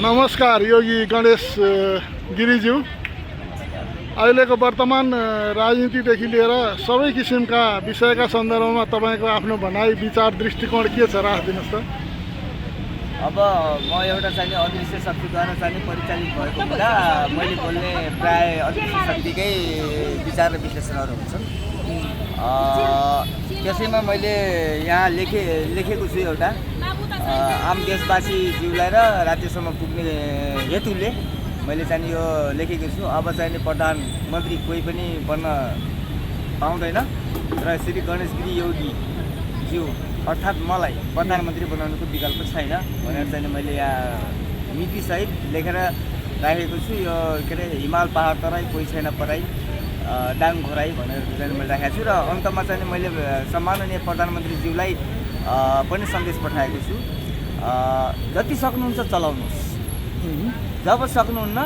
नमस्कार योगी गणेश गिरिज्यू। अहिलेको वर्तमान राजनीतिदेखि लिएर सबै किसिमका विषयका सन्दर्भमा तपाईँको आफ्नो भनाइ विचार दृष्टिकोण के छ राखिदिनुहोस् त। अब म एउटा चाहिँ अदृश्य शक्तिद्वारा चाहिँ परिचालित भएको हुँदा मैले बोल्ने प्राय अदृश्य शक्तिकै विचार र विश्लेषणहरू हुन्छन्। त्यसैमा मैले यहाँ लेखेको छु एउटा आम देशवासीज्यूलाई र राज्यसम्म पुग्ने हेतुले मैले चाहिँ यो लेखेको छु। अब चाहिँ प्रधानमन्त्री कोही पनि बन्न पाउँदैन र श्री गणेश गिरी योगीज्यू अर्थात् मलाई प्रधानमन्त्री बनाउनुको विकल्प छैन भनेर चाहिँ मैले यहाँ नीतिसहित लेखेर राखेको छु। यो के अरे हिमाल पहाड तराई कोही छैन पराई डाङ घोराई भनेर चाहिँ मैले राखेको छु र अन्तमा चाहिँ मैले सम्माननीय प्रधानमन्त्रीज्यूलाई पनि सन्देश पठाएको छु। जति सक्नुहुन्छ चलाउनुहोस्, जब सक्नुहुन्न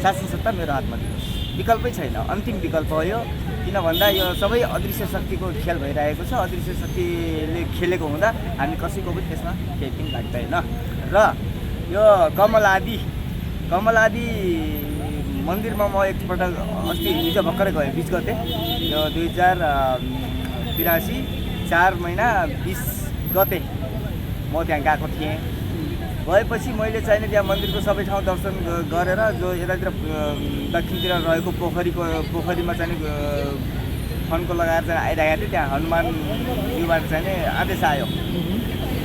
शासन सत्ता मेरो हातमा दिनुहोस्, विकल्पै छैन, अन्तिम विकल्प हो यो। किन भन्दा यो सबै अदृश्य शक्तिको खेल भइरहेको छ। अदृश्य शक्तिले खेलेको हुँदा हामी कसैको पनि त्यसमा केही पनि लाग्दैन। र यो कमल आदि मन्दिरमा म एकपल्ट अस्ति हिजो भर्खरै गएँ, 20 गते, यो 2083 4 महिना 20 गते म त्यहाँ गएको थिएँ। गएपछि मैले चाहिँ त्यहाँ मन्दिरको सबै ठाउँ दर्शन गरेर जो यतातिर दक्षिणतिर रहेको पोखरीमा चाहिँ फन्को लगाएर चाहिँ आइरहेको थिएँ। त्यहाँ हनुमानज्यूबाट चाहिँ आदेश आयो,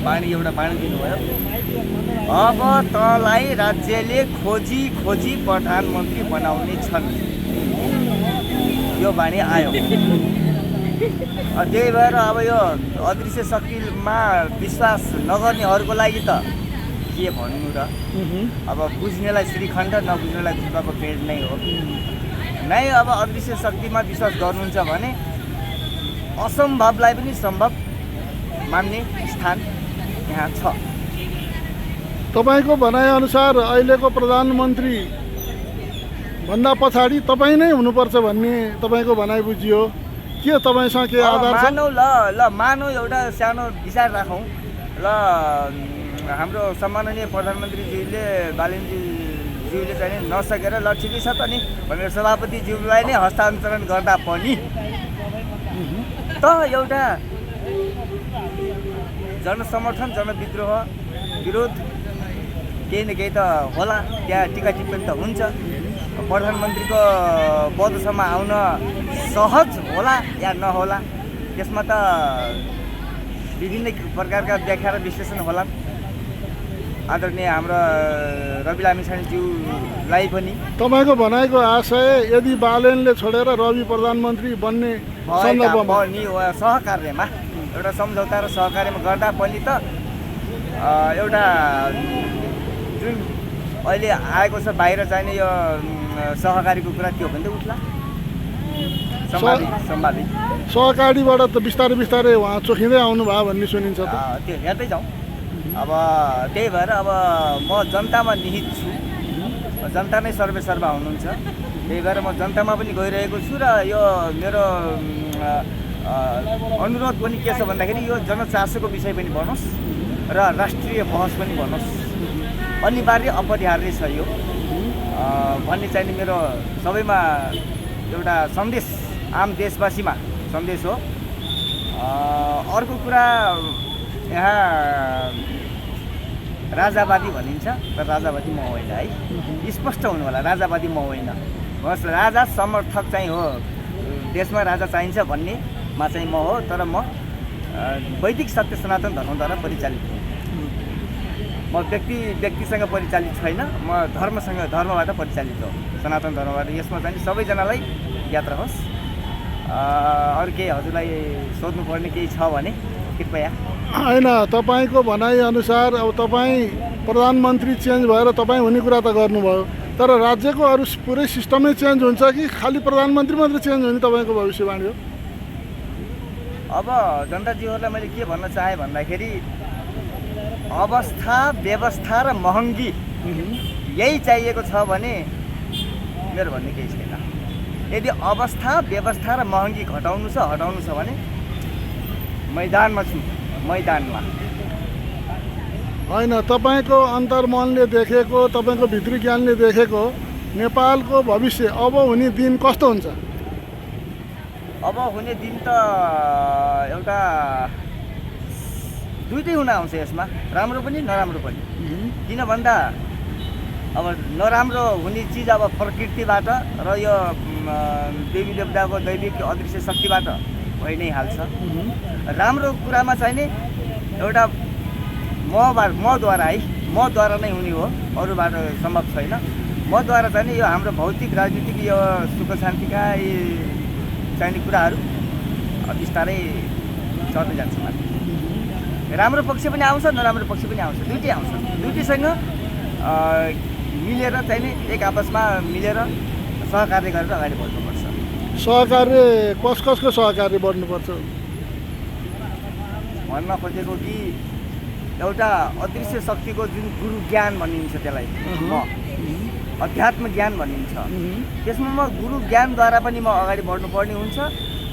एउटा बाणी दिनुभयो, अब तँलाई राज्यले खोजी प्रधानमन्त्री बनाउने छन्, यो बाणी आयो। त्यही भएर अब यो अदृश्य शक्तिमा विश्वास नगर्नेहरूको लागि त के भन्नु र। अब बुझ्नेलाई श्रीखण्ड, नबुझ्नेलाई जुत्ताको पेड नै हो नै। अब अदृश्य शक्तिमा विश्वास गर्नुहुन्छ भने असम्भवलाई पनि सम्भव मान्ने स्थान यहाँ छ। तपाईँको भनाइअनुसार अहिलेको प्रधानमन्त्री भन्दा पछाडि तपाईँ नै हुनुपर्छ भन्ने तपाईँको भनाइ बुझियो के? तपाईँसँग के आधार छ? मानौ एउटा सानो विचार राखौँ ल। हाम्रो सम्माननीय प्रधानमन्त्रीज्यूले बालेनज्यूले चाहिँ नसकेर ल ठिकै छ त नि भनेर सभापतिज्यूलाई नै हस्तान्तरण गर्दा पनि त एउटा जनसमर्थन, जनविद्रोह, विरोध केही न केही त होला, त्यहाँ टिका टिप्पणी त हुन्छ। प्रधानमन्त्रीको पदसम्म आउन सहज होला या नहोला, त्यसमा त विभिन्न प्रकारका व्याख्या र विश्लेषण होला। आदरणीय हाम्रो रवि लामिछानेज्यूलाई पनि तपाईँको भनाइको आशय यदि बालेनले छोडेर रवि प्रधानमन्त्री बन्ने सन्दर्भमा सहकार्यमा एउटा सम्झौता र सहकार्यमा गर्दा पनि त एउटा जुन अहिले आएको छ बाहिर चाहिने यो सहकारीको कुरा त्यो पनि त उठ्ला सम्भावित सहकारीबाट त बिस्तारै उहाँ चोखिँदै आउनुभयो भन्ने सुनिन्छ त। त्यो हेर्दै जाउँ। अब त्यही भएर अब म जनतामा निहित छु, जनता नै सर्वेसर्वा हुनुहुन्छ। त्यही भएर म जनतामा पनि गइरहेको छु र यो मेरो अनुरोध पनि के छ भन्दाखेरि यो जनचासोको विषय पनि बनोस् र राष्ट्रिय बहस पनि बनोस्, अनिवार्य अपरिहार्य छ यो भन्ने चाहिँ मेरो सबैमा एउटा सन्देश, आम देशवासीमा सन्देश हो। अर्को कुरा, यहाँ राजावादी भनिन्छ तर राजावादी म होइन है, स्पष्ट हुनु होला, राजावादी म होइन। बस राजा समर्थक चाहिँ हो, देशमा राजा चाहिन्छ भन्नेमा चाहिँ म हो, तर म वैदिक सत्य सनातन धर्मद्वारा परिचालित हुँ। म व्यक्तिसँग परिचालित छैन, म धर्मबाट परिचालित हो, सनातन धर्मबाट। यसमा चाहिँ सबैजनालाई यात्रा होस्। अरू केही हजुरलाई सोध्नुपर्ने केही छ भने कृपया। होइन, तपाईँको भनाइअनुसार अब तपाईँ प्रधानमन्त्री चेन्ज भएर तपाईँ हुने कुरा त गर्नुभयो, तर राज्यको अरू पुरै सिस्टमै चेन्ज हुन्छ कि खालि प्रधानमन्त्री मात्रै चेन्ज हुने तपाईँको भविष्यवाणी हो? अब जनताजीहरूलाई मैले के भन्न चाहेँ भन्दाखेरि अवस्था, व्यवस्था र महँगी यही चाहिएको छ भने मेरो भन्ने केही छैन। यदि अवस्था, व्यवस्था र महँगी हटाउनु छ भने मैदानमा छु, मैदानमा होइन, तपाईँको अन्तर्मनले देखेको, तपाईँको भित्री ज्ञानले देखेको नेपालको भविष्य अब हुने दिन कस्तो हुन्छ? अब हुने दिन त एउटा दुइटै हुन आउँछ यसमा, राम्रो पनि नराम्रो पनि। किन भन्दा अब नराम्रो हुने चिज अब प्रकृतिबाट र यो देवी देवताको दैविक अदृश्य शक्तिबाट भइ नै हाल्छ। राम्रो कुरामा चाहिँ नि एउटा मद्वारा है, मद्वारा नै हुने हो, अरूबाट सम्भव छैन। मद्वारा चाहिँ नि यो हाम्रो भौतिक राजनीतिक यो सुख शान्तिका यी चाहिने कुराहरू बिस्तारै चल्दै जान्छ माथि। राम्रो पक्ष पनि आउँछ, नराम्रो पक्ष पनि आउँछ, दुइटै आउँछ। दुइटैसँग मिलेर चाहिँ नि एक आपसमा मिलेर सहकार्य गरेर अगाडि बढ्नुपर्छ। सहकार्य कसको सहकार्य बढ्नुपर्छ भन्न खोजेको कि एउटा अदृश्य शक्तिको जुन गुरु ज्ञान भनिन्छ त्यसलाई अध्यात्म ज्ञान भनिन्छ, त्यसमा म गुरु ज्ञानद्वारा पनि म अगाडि बढ्नुपर्ने हुन्छ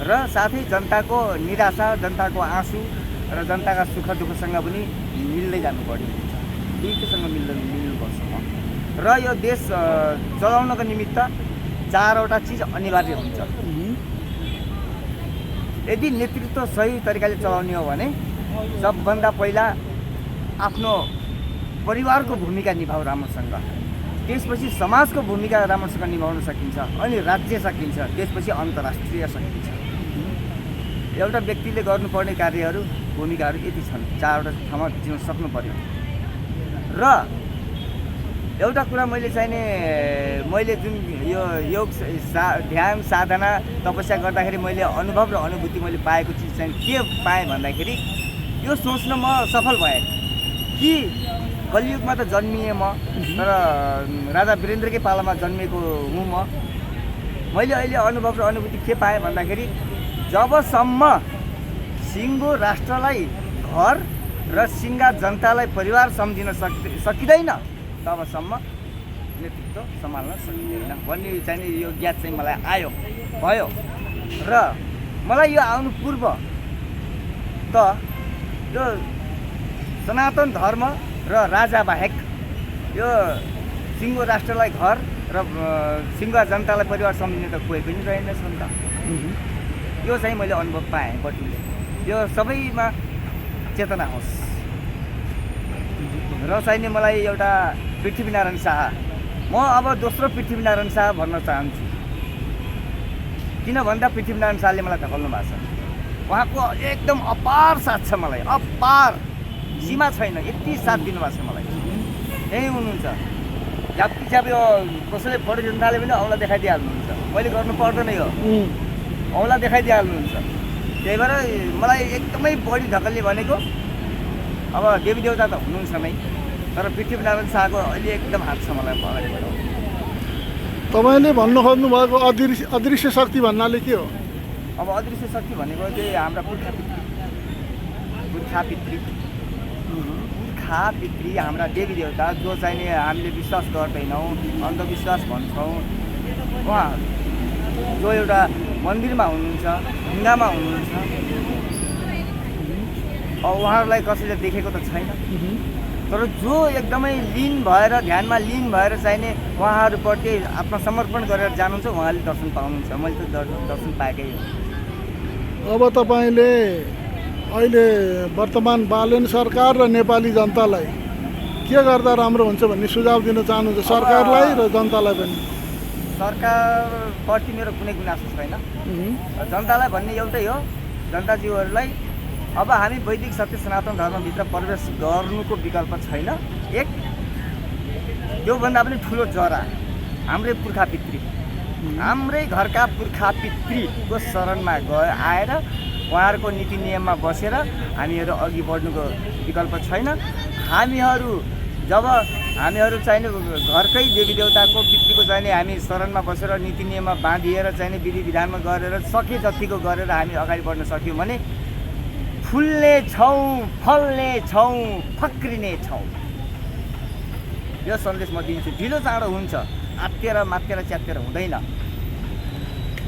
र साथै जनताको निराशा, जनताको आँसु र जनताका सुख दुःखसँग पनि मिल्दै जानुपर्ने हुन्छ। दुईटैसँग मिल्नुपर्छ म। र यो देश चलाउनको निमित्त चारवटा चिज अनिवार्य हुन्छ। यदि नेतृत्व सही तरिकाले चलाउने हो भने सबभन्दा पहिला आफ्नो परिवारको भूमिका निभाउ राम्रोसँग, त्यसपछि समाजको भूमिका राम्रोसँग निभाउन सकिन्छ, अनि राज्य सकिन्छ, त्यसपछि अन्तर्राष्ट्रिय सकिन्छ। एउटा व्यक्तिले गर्नुपर्ने कार्यहरू, भूमिकाहरू यति छन्, चारवटा ठाउँमा जिउन सक्नु पर्यो। र एउटा कुरा मैले चाहिने, मैले जुन यो योग ध्यान साधना तपस्या गर्दाखेरि मैले अनुभव र अनुभूति मैले पाएको चिज चाहिँ के पाएँ भन्दाखेरि यो सोच्न म सफल भएँ कि कलियुगमा त जन्मिएँ म, तर राजा वीरेन्द्रकै पालामा जन्मेको हुँ म। मैले अहिले अनुभव र अनुभूति के पाएँ भन्दाखेरि जबसम्म सिङ्गो राष्ट्रलाई घर र सिङ्गा जनतालाई परिवार सम्झिन सकिँदैन तबसम्म नेतृत्व सम्हाल्न सकिँदैन भन्ने चाहिँ यो ज्ञात चाहिँ मलाई भयो। र मलाई यो आउनु पूर्व त यो सनातन धर्म र राजा बाहेक यो सिङ्गो राष्ट्रलाई घर र सिङ्गा जनतालाई परिवार सम्झिने त कोही पनि रहेनछ नि त। यो चाहिँ मैले अनुभव पाएँ बटुले। यो सबैमा चेतना होस्। र चाहिँ नि मलाई एउटा पृथ्वीनारायण शाह, म अब दोस्रो पृथ्वीनारायण शाह भन्न चाहन्छु। किन भन्दा पृथ्वीनारायण शाहले मलाई धकाल्नु भएको छ। उहाँको एकदम अपार साथ छ मलाई, अपार सीमा छैन, यति साथ दिनुभएको छ मलाई। यहीँ हुनुहुन्छ, झ्याप्पी यो कसैले बढी जनताले पनि औँला देखाइदिइहाल्नुहुन्छ, मैले गर्नु पर्दैन, यो औँला देखाइदिइहाल्नुहुन्छ। त्यही भएर मलाई एकदमै बढी ढकल्ने भनेको अब देवी देवता त हुनुहुन्छ नै, तर पृथ्वीनारायण शाहको अहिले एकदम हात छ मलाई अगाडि बढाउनु। तपाईँले भन्नु खोज्नुभएको अदृश्य शक्ति भन्नाले के हो? अब अदृश्य शक्ति भनेको चाहिँ हाम्रा पुर्खा पितृ हाम्रा देवी देवता जो चाहिँ नि हामीले विश्वास गर्दैनौँ, अन्धविश्वास भन्छौँ, उहाँहरू जो एउटा मन्दिरमा हुनुहुन्छ, ढुङ्गामा हुनुहुन्छ, अब उहाँहरूलाई कसैले देखेको त छैन, तर जो एकदमै लीन भएर, ध्यानमा लीन भएर चाहिने उहाँहरूप्रति आत्मसमर्पण गरेर जानुहुन्छ, उहाँले दर्शन पाउनुहुन्छ। मैले त दर्शन पाएकै हो। अब तपाईँले अहिले वर्तमान बालेन सरकार र नेपाली जनतालाई के गर्दा राम्रो हुन्छ भन्ने सुझाव दिन चाहनुहुन्छ, सरकारलाई र जनतालाई पनि? सरकारप्रति मेरो कुनै गुनासो छैन। जनतालाई भन्ने एउटै हो, जनताजीहरूलाई अब हामी वैदिक सत्य सनातन धर्मभित्र प्रवेश गर्नुको विकल्प छैन। एक त्योभन्दा पनि ठुलो जरा हाम्रै पुर्खा पितृ, हाम्रै घरका पुर्खा पितृको शरणमा आएर उहाँहरूको नीति नियममा बसेर हामीहरू अघि बढ्नुको विकल्प छैन। हामीहरू चाहिने घरकै देवी देवताको पितृको चाहिने हामी शरणमा बसेर नीति नियममा बाँधिएर चाहिने विधि विधानमा गरेर सके जतिको गरेर हामी अगाडि बढ्न सक्यौँ भने फुल्ने छौँ, फल्ने छौँ, फक्रिने छौँ। यो सन्देश म दिन्छु। ढिलो चाँडो हुन्छ, आत्तिएर मात्तिएर च्यातेर हुँदैन।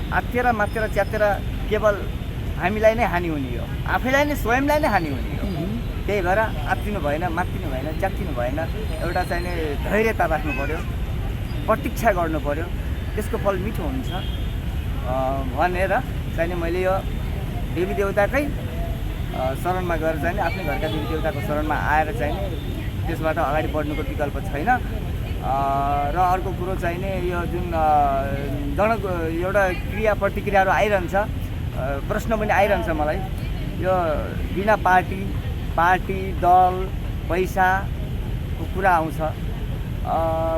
आत्तिएर मात्तिएर च्यातेर केवल हामीलाई नै हानि हुने हो, आफैलाई नै स्वयंलाई नै हानि हुने हो। त्यही भएर आत्तिनु भएन, मात्तिनु भएन, च्यात्तिनु भएन। एउटा चाहिने धैर्यता राख्नु पऱ्यो, प्रतीक्षा गर्नु पऱ्यो, त्यसको फल मिठो हुन्छ भनेर चाहिने मैले यो देवी देवताकै शरणमा गएर चाहिँ आफ्नै घरका देवी देवताको शरणमा आएर चाहिँ त्यसबाट अगाडि बढ्नुको विकल्प छैन। र अर्को कुरो चाहिने यो जुन एउटा क्रिया प्रतिक्रियाहरू आइरहन्छ, प्रश्न पनि आइरहन्छ मलाई, यो बिना पार्टी दल पैसाको कुरा आउँछ।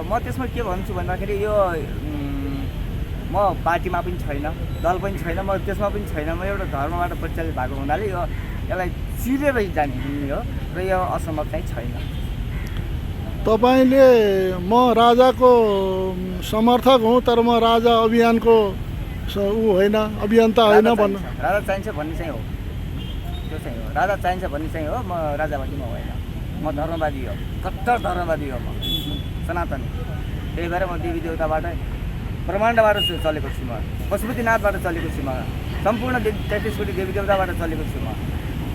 म त्यसमा के भन्छु भन्दाखेरि यो म पार्टीमा पनि छैन, दल पनि छैन, म त्यसमा पनि छैन, म एउटा धर्मबाट परिचालित भएको हुनाले यसलाई चिरेर जाने हो र यो असम्भव चाहिँ छैन। तपाईँले म राजाको समर्थक हुँ तर म राजा अभियानको होइन, अभियन्ता होइन भन्नु। राजा चाहिन्छ भन्ने चाहिँ हो, त्यो चाहिँ हो। राजा चाहिन्छ भन्ने चाहिँ हो, म राजावादी म होइन, म धर्मवादी हो, कट्टर धर्मवादी हो, म सनातन। त्यही भएर म देवी देवताबाट ब्रह्माण्डबाट चलेको छु, म पशुपतिनाथबाट चलेको छु, म सम्पूर्ण 33 कोटी देवी देवताबाट चलेको छु, म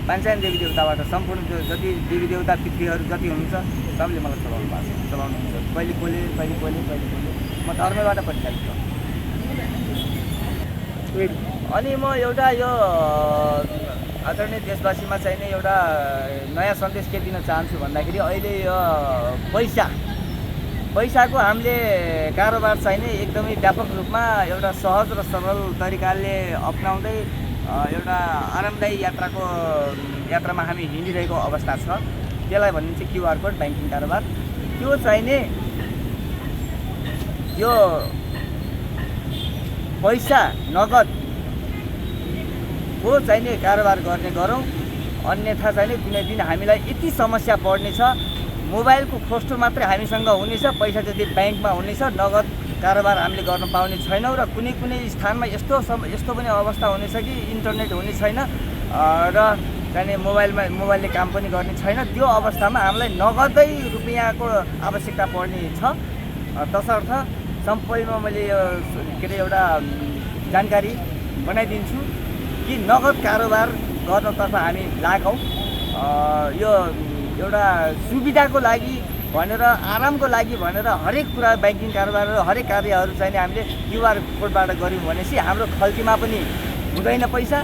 पाञ्चायन देवी देवताबाट सम्पूर्ण जति देवी देवता पितृहरू जति हुनुहुन्छ सबले मलाई चलाउनुहुन्छ। कहिले कोले म धर्मबाट परिचालित हो। अनि म एउटा यो आदरणीय देशवासीमा चाहिँ नि एउटा नयाँ सन्देश के दिन चाहन्छु भन्दाखेरि अहिले यो पैसाको हामीले कारोबार चाहिँ नि एकदमै व्यापक रूपमा एउटा सहज र सरल तरिकाले अपनाउँदै एउटा आरामदायी यात्रामा हामी हिँडिरहेको अवस्था छ। त्यसलाई भनिन्छ क्युआर कोड ब्याङ्किङ कारोबार। त्यो चाहिँ नि यो पैसा नगदको चाहिँ नि कारोबार गर्ने गरौँ, अन्यथा चाहिँ नि कुनै दिन हामीलाई यति समस्या पर्नेछ, मोबाइलको खोस्टो मात्रै हामीसँग हुनेछ, पैसा जति ब्याङ्कमा हुनेछ, नगद कारोबार हामीले गर्न पाउने छैनौँ र कुनै स्थानमा यस्तो पनि अवस्था हुनेछ कि इन्टरनेट हुने छैन र चाहिँ मोबाइलले काम पनि गर्ने छैन। त्यो अवस्थामा हामीलाई नगदै रुपियाँको आवश्यकता पर्ने छ। तसर्थ सम्पूर्णमा मैले यो के अरे एउटा जानकारी बनाइदिन्छु कि नगद कारोबार गर्नतर्फ हामी लागौँ। यो एउटा सुविधाको लागि भनेर, आरामको लागि भनेर हरेक कुरा ब्याङ्किङ कारोबार हरेक कार्यहरू चाहिँ हामीले क्युआर कोडबाट गऱ्यौँ भनेपछि हाम्रो खल्तीमा पनि हुँदैन पैसा,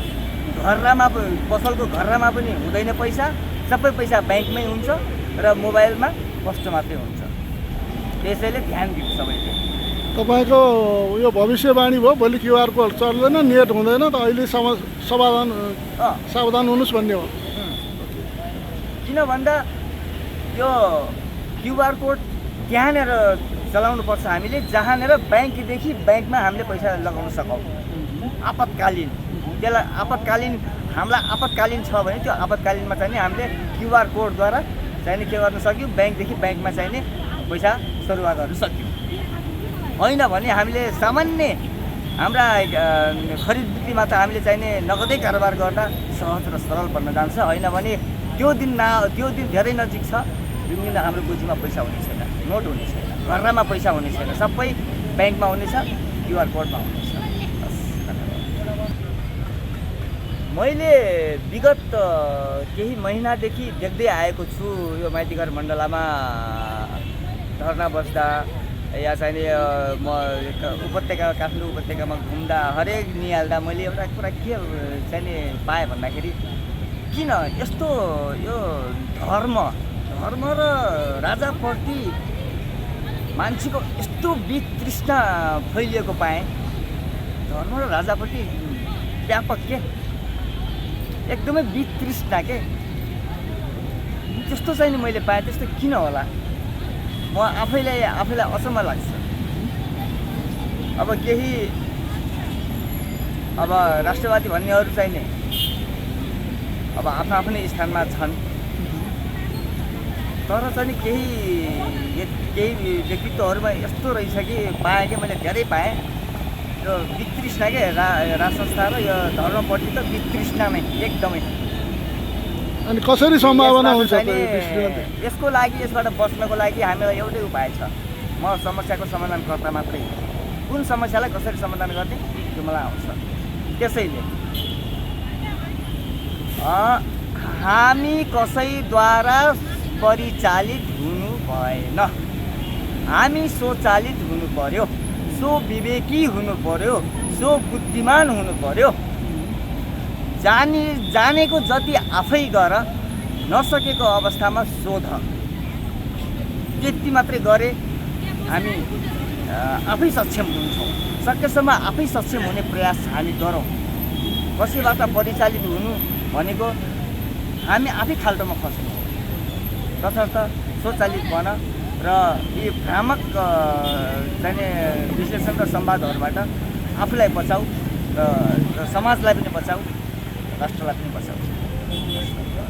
पसलको घरमा पनि हुँदैन पैसा, सबै पैसा ब्याङ्कमै हुन्छ र मोबाइलमा कष्ट मात्रै हुन्छ। त्यसैले ध्यान दिनु सबैले। तपाईँको यो भविष्यवाणी भयो, भोलि क्युआर कोड चल्दैन, नेट हुँदैन त अहिले सावधान हुनुहोस् भन्ने हो। किन भन्दा यो क्युआर कोड त्यहाँनिर चलाउनुपर्छ हामीले जहाँनिर ब्याङ्कदेखि ब्याङ्कमा हामीले पैसा लगाउन सकौँ। आपतकालीन त्यसलाई हामीलाई आपतकालीन छ भने त्यो आपतकालीनमा चाहिँ हामीले क्युआर कोडद्वारा चाहिँ के गर्न सक्यौँ, ब्याङ्कदेखि ब्याङ्कमा चाहिँ पैसा सरुवा गर्न सक्यौँ। होइन भने हामीले सामान्य हाम्रा खरिद बिक्रीमा त हामीले चाहिने नगदै कारोबार गर्दा सहज र सरल बन्न जान्छ। होइन भने त्यो दिन धेरै नजिक छ जुन दिन हाम्रो गोजीमा पैसा हुने छैन, नोट हुने छैन, घरमा पैसा हुने छैन, सबै ब्याङ्कमा हुनेछ, क्युआर कोडमा हुनेछ। मैले विगत केही महिनादेखि देख्दै आएको छु यो माइतीघर मण्डलामा धर्ना बस्दा या चाहिँ म काठमाडौँ उपत्यकामा घुम्दा हरेक निहाल्दा मैले एउटा कुरा के चाहिँ पाएँ भन्दाखेरि किन यस्तो यो धर्म र राजाप्रति मान्छेको यस्तो वितृष्णा फैलिएको पाएँ। धर्म र राजाप्रति व्यापक के एकदमै वितृष्णा के त्यस्तो चाहिँ मैले पाएँ। त्यस्तो किन होला म आफैलाई अचम्म लाग्छ। अब केही राष्ट्रवादी भन्नेहरू चाहिँ नि अब आफ्नो स्थानमा छन्, तर चाहिँ केही व्यक्तित्वहरूमा यस्तो रहेछ कि पाएँ कि मैले धेरै पाएँ यो वितृष्णा के राज संस्था र यो धर्मप्रति त वितृष्णा नै एकदमै। अनि कसरी सम्भावना हुन्छ यसको लागि, यसबाट बच्नको लागि हामीलाई एउटै उपाय छ। म समस्याको समाधानकर्ता मात्रै हो। कुन समस्यालाई कसरी समाधान गर्ने त्यो मलाई आउँछ। त्यसैले हामी कसैद्वारा परिचालित हुनु भएन। हामी स्वचालित हुनु पर्यो, विवेकी हुनु पर्यो, बुद्धिमान हुनु पर्यो। जानेको जति आफै गर, नसकेको अवस्थामा शोध। त्यति मात्रै गरे हामी आफै सक्षम हुन्छौँ। सकेसम्म आफै सक्षम हुने प्रयास हामी गरौँ। कसैबाट परिचालित हुनु भनेको हामी आफै खाल्टोमा खस्नु हो। तसर्थ स्वचालित बन र यी भ्रामक चाहिने विश्लेषण र संवादहरूबाट आफूलाई बचाऊ र समाजलाई पनि बचाऊ, राष्ट्रलाई पनि बचाऊ।